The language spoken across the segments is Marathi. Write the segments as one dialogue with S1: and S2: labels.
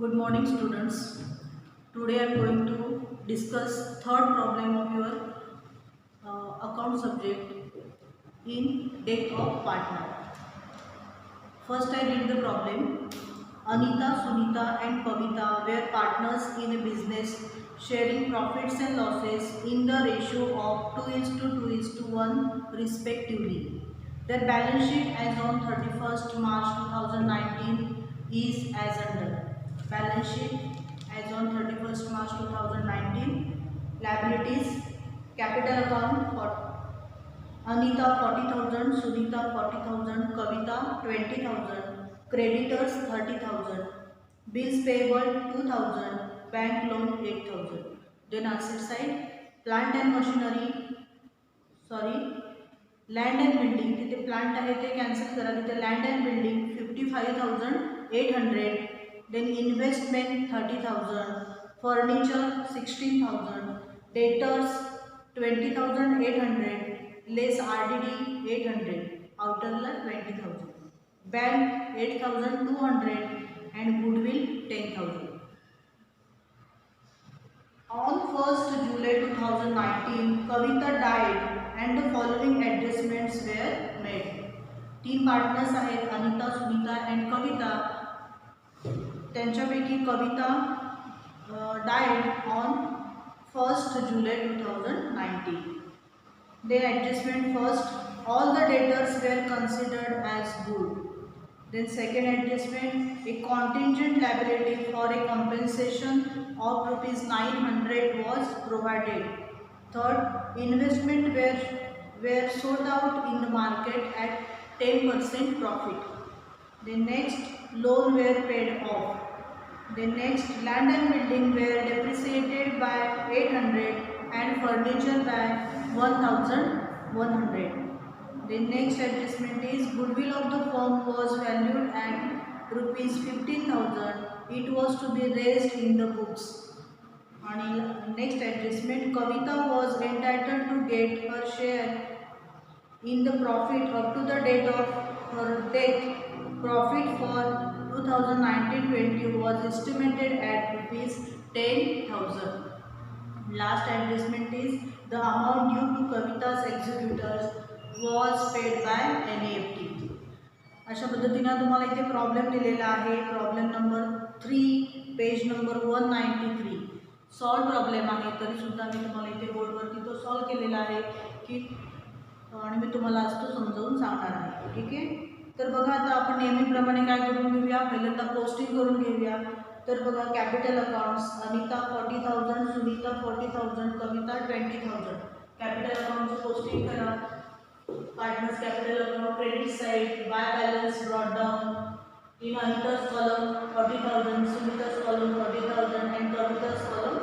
S1: Good morning, students. Today I am going to discuss third problem of your account subject in death of partner. First, I read the problem. Anita, Sunita, and Kavita were partners in a business, sharing profits and losses in the ratio of 2:2:1 respectively. Their balance sheet as on 31st March 2019 is as under. Balance sheet as on 31st March 2019. Liabilities, capital account for Anita 40,000, Sunita 40,000, Kavita 20,000, creditors 30,000, bills payable 2,000, bank loan 8,000. Then asset side, plant and machinery, sorry, land and building, तिथे plant आहे ते cancel करा, तिथे land and building 55,800, then investment 30,000, furniture 16,000, debtors 20,800, less RDD 800, outer 20,000, bank 8,200 and goodwill 10,000. On 1st July 2019, Kavita died and the following adjustments were made. तीन पार्टनर्स आहेत अनिता, सुनीता and कविता. त्यांच्यापैकी कविता died on 1st July 2019. Then adjustment first, all the debtors were considered as good. Then second adjustment, a contingent liability for a compensation of rupees 900 was provided. Third, investment were sold out in the market at 10% profit. The next, loan were paid off. The next, land and building were depreciated by 800 and furniture by 1,100. The next adjustment is goodwill of the firm was valued at rupees 15,000. It was to be raised in the books. And next adjustment, Kavita was entitled to get her share in the profit up to the date of her death. Profit for 2019-20 was estimated at rupees 10,000. Last adjustment is the amount due to Kavita's executors was paid by NEFT. अशा पद्धतीने तुम्हाला इथे प्रॉब्लेम दिलेला आहे. Problem number 3, page number 193. Solve problem आहे, तरी सुद्धा मी तुम्हाला इथे बोर्डवरती तो सॉल्व केलेला आहे की आणि मी तुम्हाला आज तो समजावून सांगणार आहे. ठीक आहे. तर बघा आता आपण नेहमीप्रमाणे काय करून घेऊया, पहिल्यांदा पोस्टिंग करून घेऊया. तर बघा कॅपिटल अकाउंट्स, अनिता 40,000, सुनीता 40,000, कविता 20,000. कॅपिटल अकाउंटचं पोस्टिंग करा. Partners capital account, credit side, buy balance brought down in Anita's column 40,000, Sunita's column 40,000 and Kavita's column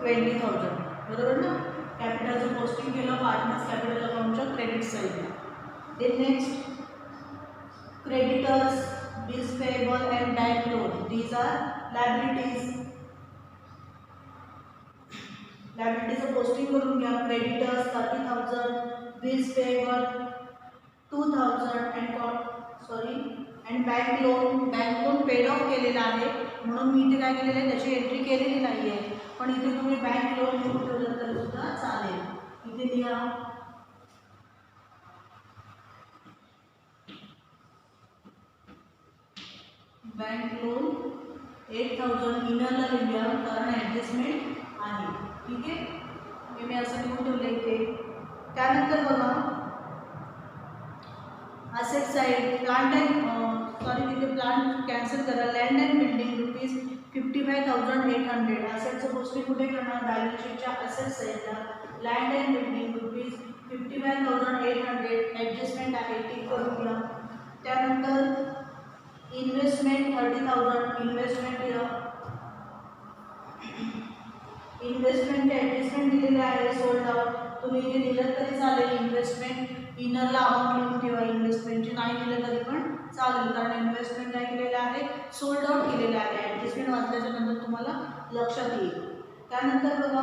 S1: 20,000. बरोबर ना. कॅपिटलचं पोस्टिंग केलं पार्टनर्स कॅपिटल अकाउंटच्या क्रेडिट साईडला. Then next, creditors, bills payable and bank loan. These are liabilities. लायबिलिटीचं पोस्टिंग करून घ्या. Creditors 30,000, bills payable 2,000 and bank loan paid off केलेला आहे, म्हणून मी इथे काय केलेलं आहे त्याची एंट्री केलेली नाही आहे. पण इथे तुम्ही बँक लोन लिहून ठेवलं तर सुद्धा चालेल. इथे लिहा बँक लोन 8,000 इनरला लिहूया कारण ॲडजस्टमेंट आहे. ठीक आहे, हे मी असं लिहून ठेवलं इथे. त्यानंतर बघा असेट साईड, प्लांट अँड तिथे प्लांट कॅन्सल करा. Land and building rupees 55,800. असेटचं पोस्टिंग कुठे करणार, बॅलन्स शीटच्या असेट साईडला. Land and building rupees 55,800 adjustment आहे, टिक करून घ्या. त्यानंतर इन्व्हेस्टमेंट 30,000. इन्व्हेस्टमेंटचे ॲडजस्टमेंट दिलेले आहे, सोल्ड आउट. तुम्ही इथे दिलं तरी चालेल. इन्व्हेस्टमेंट इनरला अमाऊंट लिहून ठेवा. इन्व्हेस्टमेंटचे नाही दिलं तरी पण चालेल कारण इन्व्हेस्टमेंट काय केलेलं आहे, सोल्ड आउट केलेलं आहे. ॲडजस्टमेंट वाचल्याच्या नंतर तुम्हाला लक्षात येईल. त्यानंतर बघा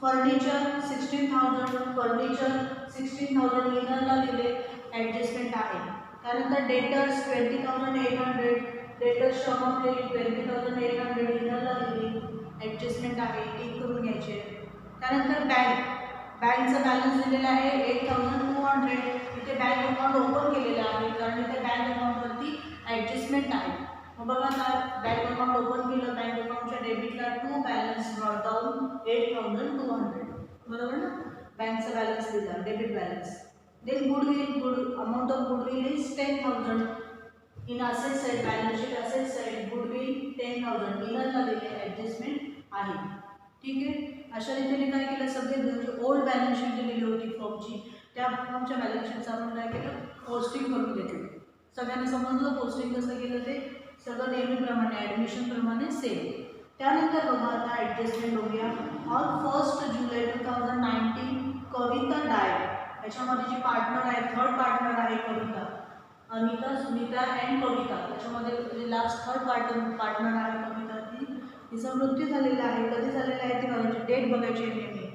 S1: फर्निचर 16,000. फर्निचर 16,000 इनरला दिले. ॲडजस्टमेंट आहे. त्यानंतर डेटर्स 20,800, डेटर्सची अमाऊंट दिली 20,800 इनरला दिली, ॲडजस्टमेंट आहे, टिक करून घ्यायचे. त्यानंतर बँकचा बॅलन्स दिलेला आहे 8,200, इथे बँक अकाउंट ओपन केलेलं आहे कारण इथे बँक अकाउंटवरती ॲडजस्टमेंट आहे. मग बघा आता बँक अकाउंट ओपन केलं, बँक अकाउंटच्या डेबिटला टू बॅलन्स ब्रॉट डाऊन 8,200, बरोबर ना. बँकचा बॅलन्स दिला, debit balance. Then goodwill, amount of goodwill is 10,000 in asset side, balance sheet asset side, goodwill 10,000 इनरला दिले, ॲडजस्टमेंट आहे. ठीक आहे. अशा रीतीने काय केलं, सगळे जे ओल्ड बॅलन्स शीट दिलेली होती फॉर्मची, त्या फॉर्मच्या बॅलन्स शीटचं आपण काय केलं, पोस्टिंग करून घेतलं. सगळ्यांना समजलं पोस्टिंग कसं केलं ते, सगळं नेहमीप्रमाणे ॲडमिशनप्रमाणे सेम. त्यानंतर बघा आता ॲडजस्टमेंट बघूया. ऑन 1 जुलै 2019 कविता डायड, याच्यामध्ये जी पार्टनर आहे, थर्ड पार्टनर आहे कविता, अनिता, सुनीता अँड कविता, त्याच्यामध्ये जे लास्ट थर्ड पार्टनर आहे कविता, तिचा मृत्यू झालेला आहे. कधी झालेला आहे ती बघायची, डेट बघायची आहे नेहमी.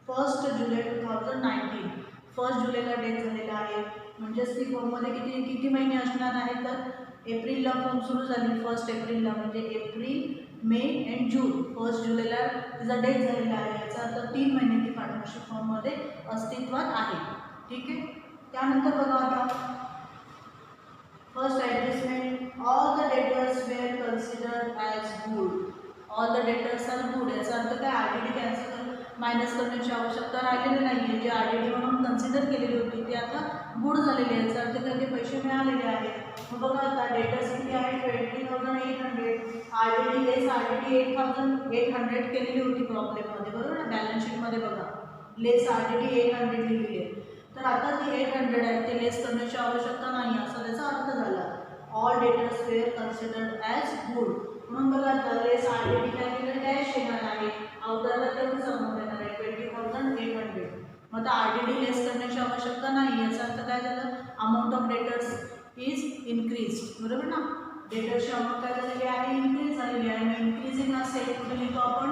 S1: 1 जुलै 2019, 1 जुलैला डेट झालेला आहे. म्हणजेच ती फॉर्ममध्ये किती महिने असणार आहेत, तर एप्रिलला फॉर्म सुरू झाली, 1 एप्रिलला, म्हणजे एप्रिल, मे अँड जून. 1 जुलैला तिचा डेट झालेला आहे, याचा अर्थ 3 महिने ती पार्टनरशिप फॉर्ममध्ये अस्तित्वात आहे. ठीक आहे. त्यानंतर बघा आता first adjustment, all the debtors were considered as good. All the debtors are good, याचा अर्थ काय, RDD कॅन्सल मायनस करण्याची आवश्यकता राहिलेली नाही आहे. जे RDD म्हणून कन्सिडर केलेली होती ती आता गुड झालेली आहे, याचा अर्थ काय, ते पैसे मिळालेले आहेत. मग बघा आता डेटर्स किती आहे, 20,800, RDD लेस RDD 8,800 केलेली होती प्रॉब्लेममध्ये, बरोबर ना. बॅलन्स शीटमध्ये बघा लेस RDD 800 लिहिली आहे, तर आता ती 800 आहे, ते लेस करण्याची आवश्यकता नाही, असा त्याचा अर्थ झाला. All debtors were considered as good. म्हणून बघा आता लेस RDD काय केलं, डॅश येणार आहे, अवतरला तेवढंच अमाऊंट येणार आहे 20,800. मग आता RDD लेस करण्याची आवश्यकता नाही, याचा अर्थ काय झालं, amount of debtors is increase, बरोबर ना. डेटर्सची अमाऊंट काय झालेली आहे, इन्क्रीज झालेली आहे. आणि इन्क्रीजिंग असेल कुठे लिहितो आपण,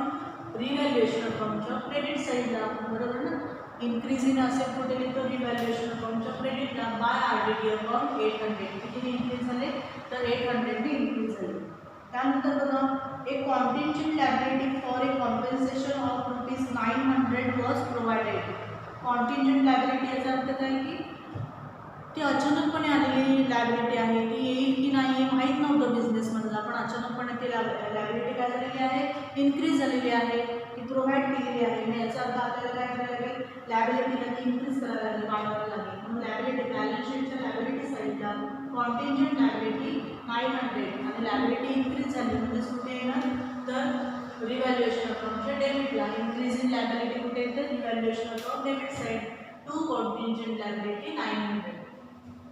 S1: रिव्हॅल्युएशन अकाउंटच्या क्रेडिट साईडला, बरोबर ना. इन्क्रीजिंग असेल कुठे लिहितो, रिव्हॅल्युएशन अकाउंटच्या क्रेडिटला, बाय RDD अकाउंट 800. किती इन्क्रीज झाले, तर 800 इन्क्रीज झाले. त्यानंतर बघा, एक contingent liability for a compensation of ₹900 was provided. Contingent liability याचा अर्थ काय की ती अचानकपणे आलेली लायबिलिटी आहे, ती येईल की नाही हे माहीत नव्हतं बिझनेसमधला, पण अचानकपणे ती लायबिलिटी काय झालेली आहे, इन्क्रीज झालेली आहे, ती प्रोव्हाइड केलेली आहे. आणि याचा अर्थ आपल्याला काय करायला लागेल, लायबिलिटीला ती इन्क्रीज करायला लागेल, वाढवायला लागेल. म्हणून लायबिलिटी बॅलन्स शीटच्या लायबिलिटी साईडला कॉन्टिंजंट लायबिलिटी 900 आणि लायबिलिटी इन्क्रीज झाली म्हणजे कुठे येणार, तर रिव्हॅल्युएशन अकाउंटच्या डेबिटला. इन्क्रीज इन लायबिलिटी कुठे येतं, revaluation account debit side to contingent liability 900,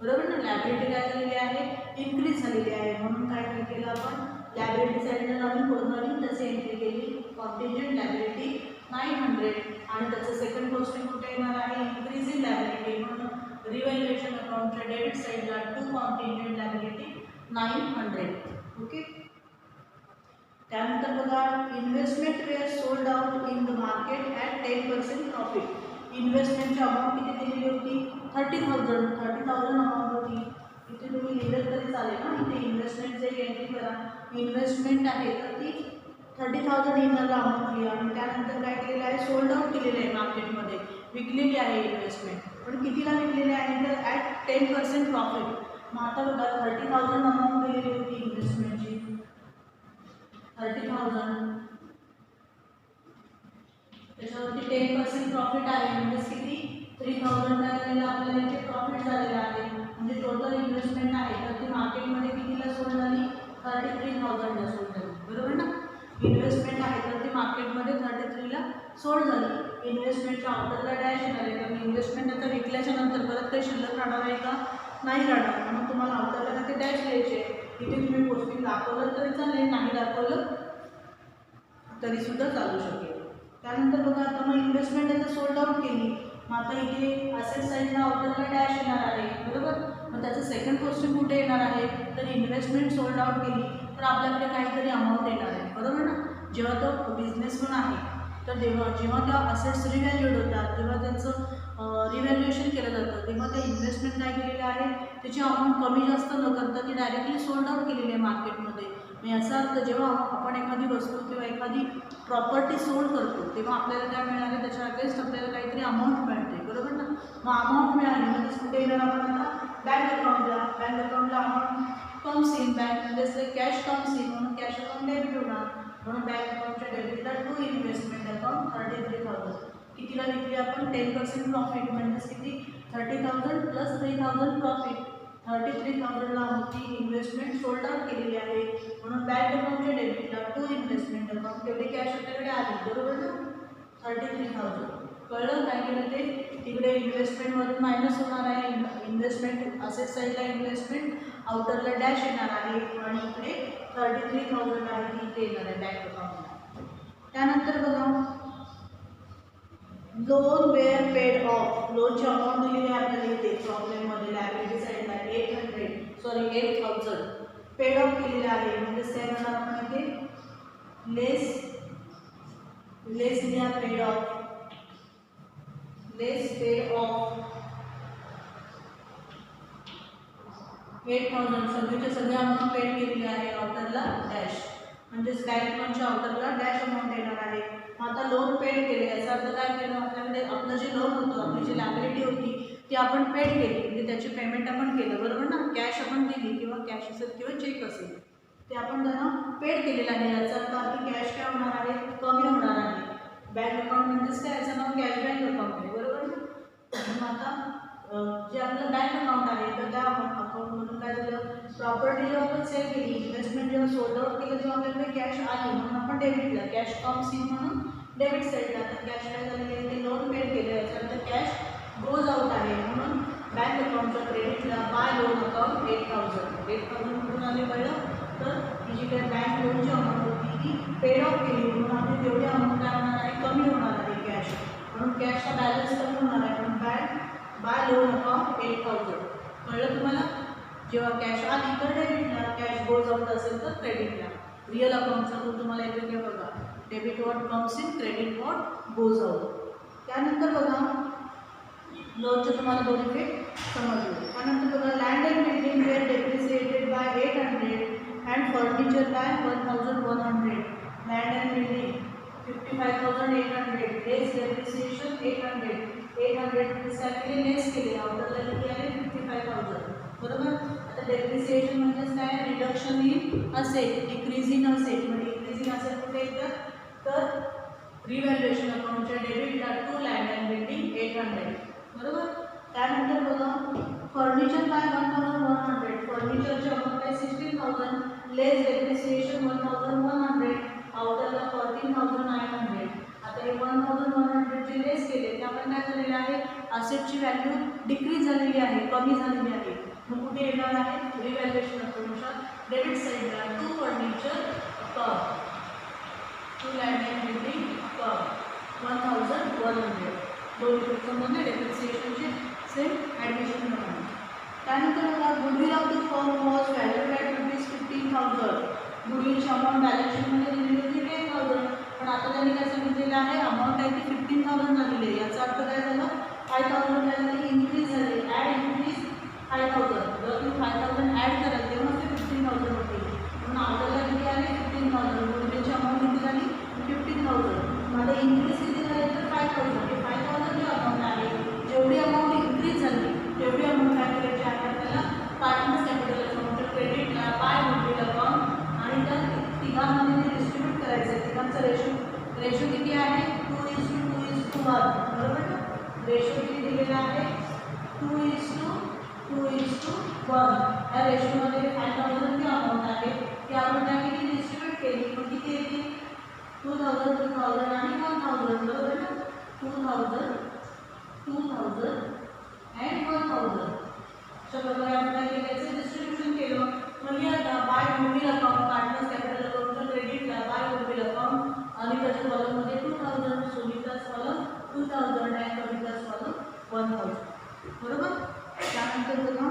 S1: बरोबर ना. लायबिलिटी काय झालेली आहे, इन्क्रीज झालेली आहे, म्हणून काय केलं आपण, लायबिलिटी साईडला नवीन त्याची एंट्री केली, कॉन्टिंजंट लायबिलिटी 900. आणि त्याचं सेकंड पोस्टिंग कुठे येणार आहे, इन्क्रीज इन लायबिलिटी, म्हणून रिव्हॅल्युएशन अकाउंटच्या डेबिट साईडला टू कॉन्टिंजंट लायबिलिटी 900. ओके. त्यानंतर बघा, investment were sold out in the market at 10% profit. इन्व्हेस्टमेंटची अमाऊंट किती दिलेली होती, 30,000 अमाऊंट होती. इथे तुम्ही लिहिलं तरी चालेल ना, इथे इन्व्हेस्टमेंट जे एंट्री करा, इन्व्हेस्टमेंट आहे तर ती 30,000 इनरला अमाऊंट लिहा. आणि त्यानंतर काय केलेलं आहे, सोल्ड आउट केलेलं आहे, मार्केटमध्ये विकलेली आहे इन्व्हेस्टमेंट. पण कितीला विकलेली आहे, तर ॲट 10% प्रॉफिट. मग आता बघा 30,000 अमाऊंट दिलेली होती इन्व्हेस्टमेंटची, 30,000, त्याच्यावरती 10% प्रॉफिट आहे, म्हणजे किती, 3,000 झालेला आपल्याला इथे प्रॉफिट झालेला आहे. म्हणजे टोटल इन्व्हेस्टमेंट आहे तर ती मार्केटमध्ये कितीला सोल्ड झाली, 33,000ला सोल्ड झाली, बरोबर ना. इन्व्हेस्टमेंट आहे तर ती मार्केटमध्ये 33ला सोल्ड झाली. इन्व्हेस्टमेंटच्या अवतरला डॅश येणार आहे, कारण इन्व्हेस्टमेंट आता विकल्याच्या नंतर परत काही शिल्लक राहणार आहे का, नाही राहणार, म्हणून तुम्हाला अवतरला ते डॅश लिहायचे. इथे तुम्ही पोस्टिंग दाखवलं तरी चालेल, नाही दाखवलं तरीसुद्धा चालू शकेल. त्यानंतर बघा आता मग इन्व्हेस्टमेंट आता सोल्ड आउट केली, मग आता इथे असेट साईडला अवतरला डॅश येणार आहे, बरोबर. मग त्याचं सेकंड पोस्टिंग कुठे येणार आहे, तर इन्व्हेस्टमेंट सोल्ड आउट केली तर आपल्याकडे काहीतरी अमाऊंट येणार आहे, बरोबर ना. जेव्हा तो बिझनेसमॅन आहे तर जेव्हा त्या असेट्स रिव्हॅल्यूड होतात, जेव्हा त्यांचं रिव्हॅल्युएशन केलं जातं, तेव्हा त्या इन्व्हेस्टमेंट काय केलेल्या आहे, त्याची अमाऊंट कमी जास्त न करता ती डायरेक्टली सोल्ड आउट केलेली आहे मार्केटमध्ये. याचा अर्थ जेव्हा आपण एखादी वस्तू किंवा एखादी प्रॉपर्टी सोल्ड करतो तेव्हा आपल्याला काय मिळणार आहे, त्याच्या अगेन्स्ट आपल्याला काहीतरी अमाऊंट मिळते, बरोबर ना. मग अमाऊंट मिळाली म्हणजे कुठे येणार आपण आता बँक अकाउंटला. बँक अकाउंटला अमाऊंट कम्स इन, बँकमध्ये कॅश कम्स इन, म्हणून कॅश अकाउंट डेबिट होणार. म्हणून बँक अकाउंटच्या डेबिटला टू इन्व्हेस्टमेंट अकाउंट 33,000. कितीला विकली आपण, 10% प्रॉफिट, म्हणजेच किती 30,000 प्लस 3,000 प्रॉफिट. 33,000ला ती इन्व्हेस्टमेंट सोल्ड आउट केलेली आहे. म्हणून बँक अकाउंटच्या डेबिटला टू इन्व्हेस्टमेंट अकाउंट तेवढी कॅश आपल्याकडे आली, बरोबर ना. 33,000 कळलं काय केलं ते. तिकडे इन्व्हेस्टमेंटमधून मायनस होणार आहे, इन्व्हेस्टमेंट असेट साईडला इन्व्हेस्टमेंट, आउटरला डॅश येणार आहे आणि इकडे 33,000 आहे ती इथे येणार आहे बँक अकाउंटला. त्यानंतर बघा लोन वेअर पेड ऑफ. लोनची अमाऊंट दिलेली आहे आपल्याला इथे प्रॉब्लेममध्ये लायबिलिटी साईडला 8,000 पेड ऑफ केलेले आहे. म्हणजे काय करणार आपण इथे लेस लिहा paid of, less paid of 8,000. सगळीचे सगळे अमाऊंट पेड केलेली आहे. आउटरला डॅश, म्हणजेच बँक अकाउंटच्या आउटरला डॅश अमाऊंट येणार आहे. आता लोन पेड केले, याचा अर्थ काय केलं, आपल्याकडे आपलं जे लोन होतं, आपली जी लायबिलिटी होती ती आपण पेड केली, म्हणजे त्याची पेमेंट आपण केलं, बरोबर ना. कॅश आपण दिली किंवा कॅश असेल किंवा चेक असेल ते आपण त्यांना पेड केलेलं आहे. याचा अर्थ आपली कॅश काय होणार आहे, कमी होणार आहे. बँक अकाउंट म्हणजेच काय, याचं नाव कॅश बँक अकाउंट आहे, बरोबर ना. आता जे आपलं बँक अकाउंट आहे तर त्या अकाउंटमधून काय झालं, प्रॉपर्टी जेव्हा आपण सेल केली, इन्व्हेस्टमेंट जेव्हा सोल्ड आउट केलं तेव्हा आपल्याकडे कॅश आली, म्हणून आपण डेबिटला कॅश कम्स इन म्हणून डेबिट साईडला. तर कॅश काय झालेली आहे, ते लोन पेड केलं, याच्यानंतर कॅश गोज आउट आहे. म्हणून बँक अकाउंटच्या क्रेडिटला बाय लोन अकाउंट 8,000 कुठून आले कळलं. तर ही जी काही बँक लोनची अमाऊंट होती ती पेड ऑफ केली, म्हणून आपली तेवढी अमाऊंट काय होणार आहे, कमी होणार आहे कॅश, म्हणून कॅशचा बॅलन्स कमी होणार आहे. म्हणून बाय लोन अकाउंट 8,000. कळलं तुम्हाला. जेव्हा कॅश आली तर डेबिटला, कॅश गोज आउट असेल तर क्रेडिटला. रिअल अकाउंटचा तो तुम्हाला येतो की बघा, debit what comes in, credit what goes out. त्यानंतर बघा लोनचे तुम्हाला दोन इफेक्ट समजले. त्यानंतर बघा land and building were depreciated by 800 and furniture by 1,100. Land and building 55,800, less depreciation 800 साठी लेस केले, आउटरला किती आले 55,000, बरोबर. आता डेप्रिसिएशन म्हणजेच काय, reduction in asset, decrease in asset. म्हणजे डिक्रीज इन असेट कुठे येतं, तर रिव्हॅल्युएशन अकाउंटच्या डेबिटला टू लँड अँड बिल्डिंग 800, बरोबर. त्यानंतर बघा फर्निचर बाय 1,100, फर्निचरची अमाऊंट आहे 16,000, लेस डेप्रिसिएशन 1,100, आउटरला 14,900. आता हे 1,100 जे लेस केले ते आपण काय झालेले आहे, असेटची व्हॅल्यू डिक्रीज झालेली आहे, कमी झालेली आहे. मग कुठे येणार आहे, रिव्हॅल्युएशन अकाउंटच्या डेबिट साईडला to furniture account, to land and building account 1,100. दोन समजले डेप्रिसिएशनचे सेम ॲडमिशन प्रमाणे. त्यानंतर बघा goodwill of the firm was valued at ₹15,000. गुडविलची अमाऊंट बॅलन्स शीटमध्ये दिलेली होती 10,000, पण आता त्यांनी काय सांगितलेलं आहे, अमाऊंट आहे ती 15,000 झालेली आहे. याचा अर्थ काय झालं, 5,000 काय झाली, इन्क्रीज झाली, ॲड इन्क्रीज 5,000. जर तुम्ही 5,000 ॲड कराल तेव्हा ते 15,000 होते, म्हणून आपल्याला किती आले 15,000. गुडविलची अमाऊंट किती झाली 15,000. मला इन्क्रीज किती झाली तर 5,000. हे 5,000 जी अमाऊंट आहे, जेवढी अमाऊंट इन्क्रीज झाली तेवढी अमाऊंट काय करायची आहे आपल्याला, पार्टनर्स कॅपिटल अकाउंटच्या क्रेडिटला बाय गुडविल अकाउंट, आणि त्या तिघांमध्ये डिस्ट्रीब्यूट करायचं आहे. तिघांचा रेशो किती आहे 2:1, बरोबर ना. रेशो किती दिलेला आहे 2:1. या रेशोमध्ये 5,000 जी अमाऊंट आहे ती आपण त्या किती डिस्ट्रीब्यूट केली, मग किती येते 2,000, 2,000 आणि 1,000, बरोबर ना. 2,000 and 1,000 अशा प्रकारे आपण काय केलं, डिस्ट्रीब्युशन केलं. मग आता by goodwill account, partners capital अकाउंटच्या क्रेडिटला बाय गुडविल अकाउंट, आणि त्याच्या कॉलममध्ये 2,000, सुनीताच कॉलम 2,000 आणि कविताच कॉलम 1,000, बरोबर. त्यानंतर बघा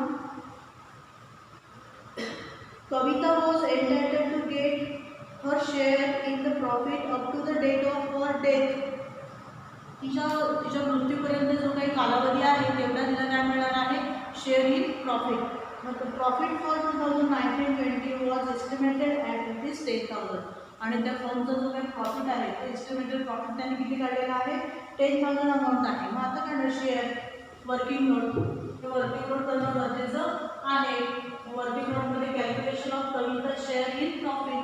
S1: Kavita was entitled to get her share in the profit up to the date of her death. तिच्या तिच्या मृत्यूपर्यंत जो काही कालावधी आहे तेवढा तिला काय मिळणार आहे, शेअर इन प्रॉफिट. मग profit for 2019-20 was estimated at ₹10,000 आणि त्या फर्मचा जो काही प्रॉफिट आहे ते एस्टिमेटेड प्रॉफिट त्यांनी किती काढलेला आहे, 10,000 अमाऊंट आहे. मग आता काय शेअर वर्किंग नोट, हे वर्किंग नोट करणं गरजेचं आहे. वर्किंग नोटमध्ये calculation of Kavita share in profit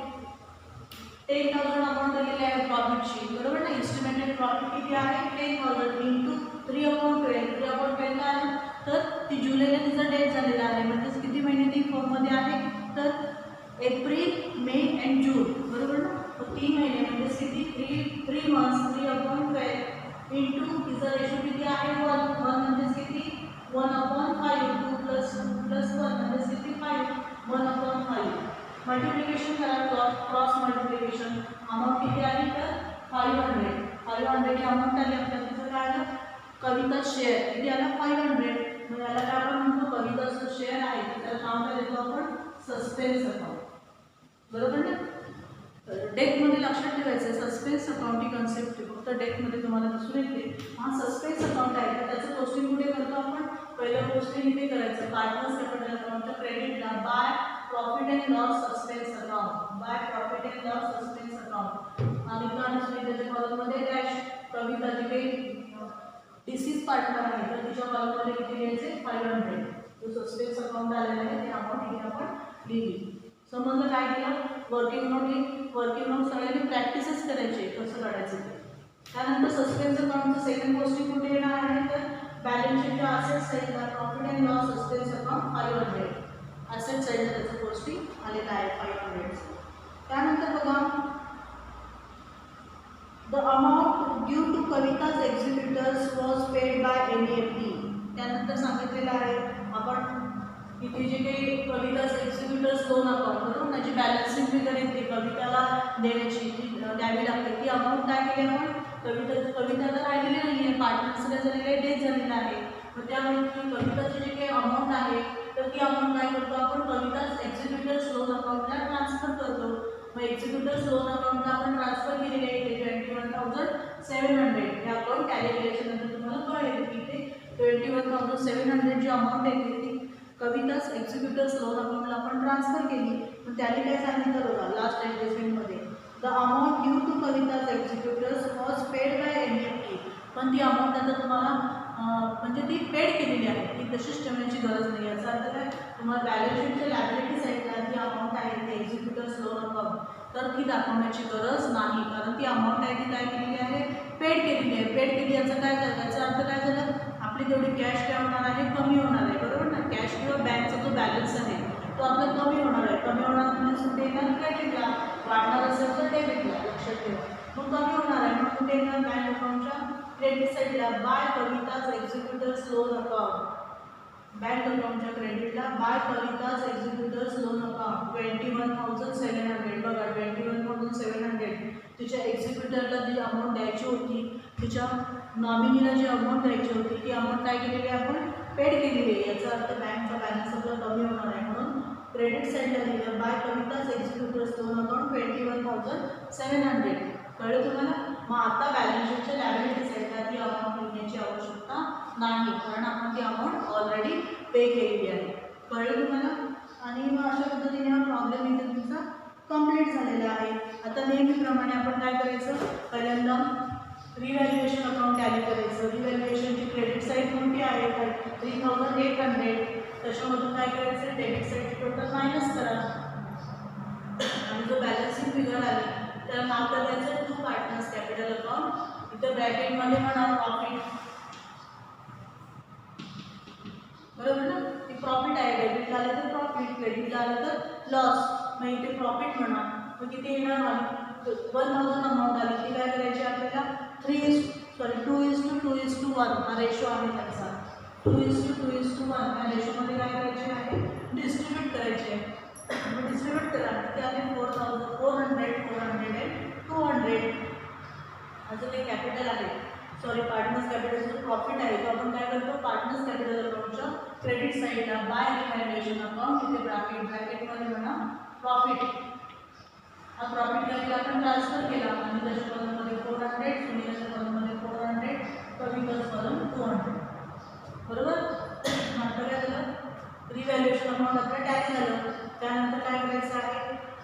S1: 10,000 amount दिलेली आहे प्रॉफिटची, बरोबर ना. एस्टिमेटेड प्रॉफिट किती आहे, 10,000 इंटू 3/12. 3/12 काय आहे, तर ती जुलैला तिचा डेट झालेला आहे. म्हणजेच किती महिने ती फॉर्ममध्ये आहे, तर एप्रिल, मे अँड जून, बरोबर ना. 3 महिने म्हणजे किती, 3 मंथ्स. 3/12 इंटू तिचा रेशो किती आहे, 1. 1 म्हणजे किती, 1/5. 2 + 1 म्हणजे किती, 5. 1/5 मल्टिप्लिकेशन करा, क्रॉस मल्टिप्लिकेशन. अमाऊंट किती आली, तर 500. 500 ही अमाऊंट आली आपल्याला. तिचं काय आलं, कविता शेअर किती आला, 500. मग याला काय आपण म्हणतो, कविताचं शेअर आहे त्याला नाव काय देतो आपण, सस्पेन्स अकाउंट, बरोबर ना. डेकमध्ये लक्षात ठेवायचं, सस्पेन्स अकाउंट ही कन्सेप्ट फक्त डेकमध्ये तुम्हाला दिसून येते. हा सस्पेन्स अकाउंट आहे तर त्याचं पोस्टिंग कुठे करतो आपण, पहिलं पोस्टिंग इथे करायचं, पार्टनर्स कॅपिटल अकाउंटच्या क्रेडिटला by profit and loss suspense account, by profit and loss suspense account. आणि त्याच्या कॉलममध्ये डॅश कविता जी काही डिसीज पार्टनर आहे तर तिच्या कॉलममध्ये किती लिहायचे, 500. जो सस्पेन्स अकाउंट आलेला आहे ते अमाऊंट इथे आपण लिहिली. समजलं काय केलं, वर्किंग नोट ही वर्किंग नोट सगळ्यांनी प्रॅक्टिसच करायची कसं काढायचं ते. त्यानंतर सस्पेन्स अकाउंटचं सेकंड पोस्टिंग कुठे येणार आहे, तर बॅलन्स शीटच्या असेट साईडला profit and loss suspense account 500. Asset साईडला त्याचं पोस्टिंग आलेलं आहे 500. त्यानंतर बघा, the amount due to Kavita's executors was paid by NEFT. त्यानंतर सांगितलेलं आहे आपण इथे जे काही कविताज एक्झिक्युटर्स लोन अकाउंट, बरोबर त्याची बॅलन्सिंग फिगर येते कविताला देण्याची, द्यावी लागते. ती अमाऊंट काय केली आपण, कविताला राहिलेली नाही आहे, पार्टनर्स काय झालेलं आहे, डेथ झालेलं आहे. मग त्यामुळे कविताची जे काही अमाऊंट आहे तर ती अमाऊंट काय करतो आपण, कविताज एक्झिक्युटर्स लोन अकाउंटला ट्रान्सफर करतो. मग एक्झिक्युटर्स लोन अकाउंटला आपण ट्रान्सफर केलेली आहे 21,700. हे अकाउंट कॅल्क्युलेशन नंतर तुम्हाला कळेल की ते 21,700 जी अमाऊंट आहे ती कविताज एक्झिक्युटर्स लोन अकाउंटला आपण ट्रान्सफर केली. पण त्याने काय सांगितलं बघा लास्ट ॲडजस्टमेंटमध्ये, the amount due to Kavita's executors was paid by NEFT. पण ती अमाऊंट आता तुम्हाला म्हणजे ती पेड केलेली आहे, ती तशीच ठेवण्याची गरज नाही. याचा अर्थ काय, तुम्हाला बॅलन्स शीटच्या लायबिलिटी साईडला जी अमाऊंट आहे ती एक्झिक्युटर्स लोन अकाउंट तर ती दाखवण्याची गरज नाही, कारण ती अमाऊंट आहे ती काय केलेली आहे, पेड केलेली आहे. पेड केली याचा काय झालं, याचा अर्थ काय झालं, आपली तेवढी कॅश काय होणार आहे, कमी होणार आहे, बरोबर ना. कॅश किंवा बँकचा जो बॅलन्स आहे तो आपला कमी होणार आहे. कमी होणार म्हणजे कुठे येणार, क्रेडिटला. वाढणार असेल तर डेबिटला, लक्षात ठेवा. मग कमी होणार आहे मग कुठे येणार, बँक अकाउंटच्या क्रेडिट साईडला by Kavita's executors loan account. Bank अकाउंटच्या क्रेडिटला by Kavita's executors loan account 21,700. बघा 21,700 तिच्या एक्झिक्युटरला जी अमाऊंट द्यायची होती, तिच्या नॉमिनीला जी अमाऊंट द्यायची होती ती अमाऊंट काय केलेली आहे, आपण पेड केलेली आहे. याचा अर्थ बँकचा बॅलन्स आपला कमी होणार आहे, म्हणून क्रेडिट साईडला लिहिलं bye Kavita's executors loan account 21,700. कळलं तुम्हाला. मग आता बॅलन्स शीटच्या लायबिलिटी साईडला ती अमाऊंट लिहिण्याची आवश्यकता नाही, कारण आपण ती अमाऊंट ऑलरेडी पे केलेली आहे. कळलं तुम्हाला. आणि मग अशा पद्धतीने हा प्रॉब्लेम इथे तुमचा कंप्लीट झालेला आहे. आता नेहमीप्रमाणे आपण काय करायचं, पहिल्यांदा रिव्हॅल्युएशन अकाउंट टॅली करायचं. रिव्हॅल्युएशनची क्रेडिट साईड कोणती आहे, 3,800. त्याच्यामधून काय करायचं, डेबिट साईडची टोटल मायनस करा आणि जो बॅलन्सिंग फिगर आली त्याला नाव करायचं टू पार्टनर्स कॅपिटल अकाउंट. इथं ब्रॅकेटमध्ये म्हणा प्रॉफिट, बरोबर ना. ती प्रॉफिट आहे, डेबिटला आलं तर प्रॉफिट, क्रेडिटला आलं तर लॉस. मग इथे प्रॉफिट म्हणा. मग किती येणार, 1,000 अमाऊंट आली. ती काय करायची आपल्याला 2:1 हा रेशो आहे त्याचा. 2:1 या रेशोमध्ये काय करायचे आहे, डिस्ट्रीब्यूट करायचे आहे. मग डिस्ट्रीब्यूट करा. ते आले 4,400, 400 and 200. असं काही कॅपिटल आहे, सॉरी पार्टनर्स कॅपिटलचं प्रॉफिट आहे तो आपण काय करतो, पार्टनर्स कॅपिटल अकाउंटच्या क्रेडिट साईडला बाय रिव्हॅल्युएशन अकाउंट, तिथे ब्रॅकेटमध्ये म्हणा प्रॉफिट. हा प्रॉफिट वॅल्यू आपण ट्रान्सफर केला आणि त्याच्या कॉलममध्ये 400, सुनीलाच्या कॉलममध्ये 400, कविताच्या कॉलम 200. बरोबर. आता काय झालं, रिव्हॅल्युएशन अमाऊंट आपलं टॅली झालं. त्यानंतर काय करायचं आहे,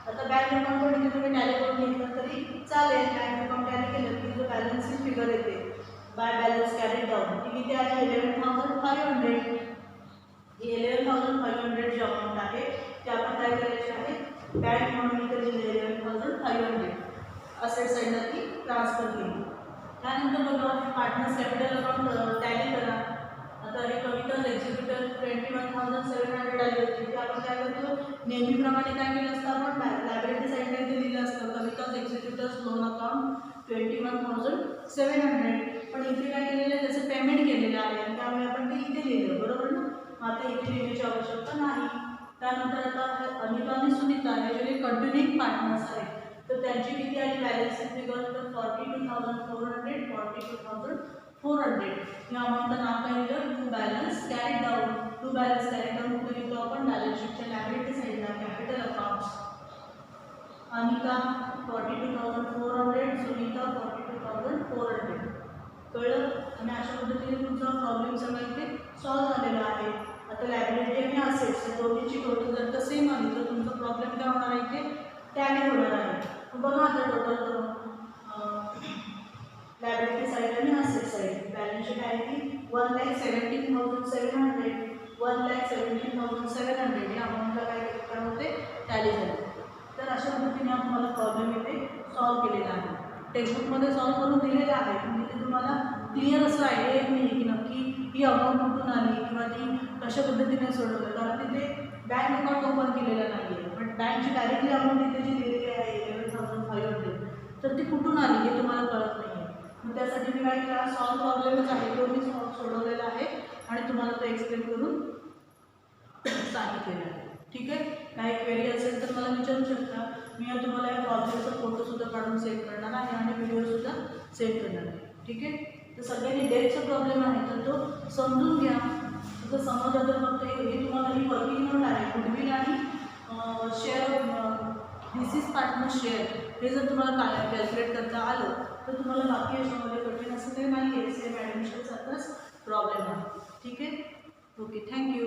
S1: आता बँक अकाउंट पण इथे तुम्ही टॅली करून घेतलं तरी चालेल. बँक अकाउंट टॅली केलं की जो बॅलन्स फिगर येते बाय बॅलन्स कॅरीड डाऊन ती किती आहे, 11,500. ही 11,500 जी अमाऊंट आहे ते आपण काय करायची आहे, बँक म्हणून इथे लिहिली 11,500 असेट साईडला ती ट्रान्सफर केली. त्यानंतर बघा पार्टनर्स कॅपिटल अकाउंट टॅली करा. आता हे कविता एक्झिक्युटर 21,700 आली होती ती आपण काय करतो, नेहमीप्रमाणे काय केलं असतं, आपण लायबिलिटी साईडला इथे लिहिलं असतं कविताज एक्झिक्युटर्स लोन अकाउंट 21,700. पण इथे काय केलेलं आहे, त्याचं पेमेंट केलेलं आहे त्यामुळे आपण ते इथे लिहिलं. बरोबर ना. आता इथे लिहिण्याची आवश्यकता नाही. त्यानंतर आता अनिता आणि सुनीता हे जे कंटिन्यूइंग पार्टनर्स आहेत तर त्यांची किती आली बॅलन्स फिगर, तर 42,400, 42,400. या अमाऊंटचं नाव काय लिहिलं, to balance carried down. To balance carried down कुठे लिहितो आपण, बॅलन्स शीटच्या लायबिलिटी साईडला कॅपिटल अकाउंट्स. अनिता 42,400, सुनीता 42,400. कळलं. आणि अशा पद्धतीने तुमचा प्रॉब्लेम सगळा इथे सॉल्व्ह झालेला आहे. आता लायबिलिटी आणि असेट्स या दोन्हीची टोटल जर का सेम आली तर तुमचा प्रॉब्लेम काय होणार आहे, इथे टॅली होणार आहे. बघा आता टोटल करून लायबिलिटी साईड आणि असेट साईड बॅलन्स शीट आहे ती 1,17,700, 1,17,700 या अमाऊंटला काय होते, टॅली झाली. तर अशा पद्धतीने आपण मला प्रॉब्लेम इथे सॉल्व्ह केलेला आहे. टेक्स्टबुकमध्ये सॉल्व्ह करून दिलेलं आहे पण तिथे तुम्हाला क्लिअर असं आयडिया येत नाही की नक्की ही अमाऊंट कुठून आली किंवा ती कशा पद्धतीने सोडवलं, कारण तिथे बँक अकाउंट ओपन केलेलं नाही आहे. पण बँकची डायरेक्टली अमाऊंट इथे जी दिलेली आहे 11,500 तर ती कुठून आली हे तुम्हाला कळत नाही आहे. मग त्यासाठी मी काय केला, सॉल्व्ह प्रॉब्लेमच आहे तो मी सोडवलेला आहे आणि तुम्हाला तो एक्सप्लेन करून सांगितलेलं आहे. ठीक आहे. काही क्वेरी असेल तर मला विचारू शकता. मी तुम्हाला या प्रॉब्लेमचा फोटोसुद्धा काढून सेंड करणार आहे आणि व्हिडिओसुद्धा सेंड करणार आहे. ठीक आहे. तर सगळ्यांनी डेटचा प्रॉब्लेम आहे तर तो समजून घ्या. तर समजा तर फक्त हे तुम्हाला ही वर्किंग नोट आहे गुडविल आणि share this is partner share हे जर तुम्हाला कॅल्क्युलेट करता आलं तर तुम्हाला बाकी याच्यामध्ये कठीण असं काही नाही आहे. सेम ॲडमिशनसारखाच प्रॉब्लेम आहे. ठीक आहे. ओके. थँक्यू.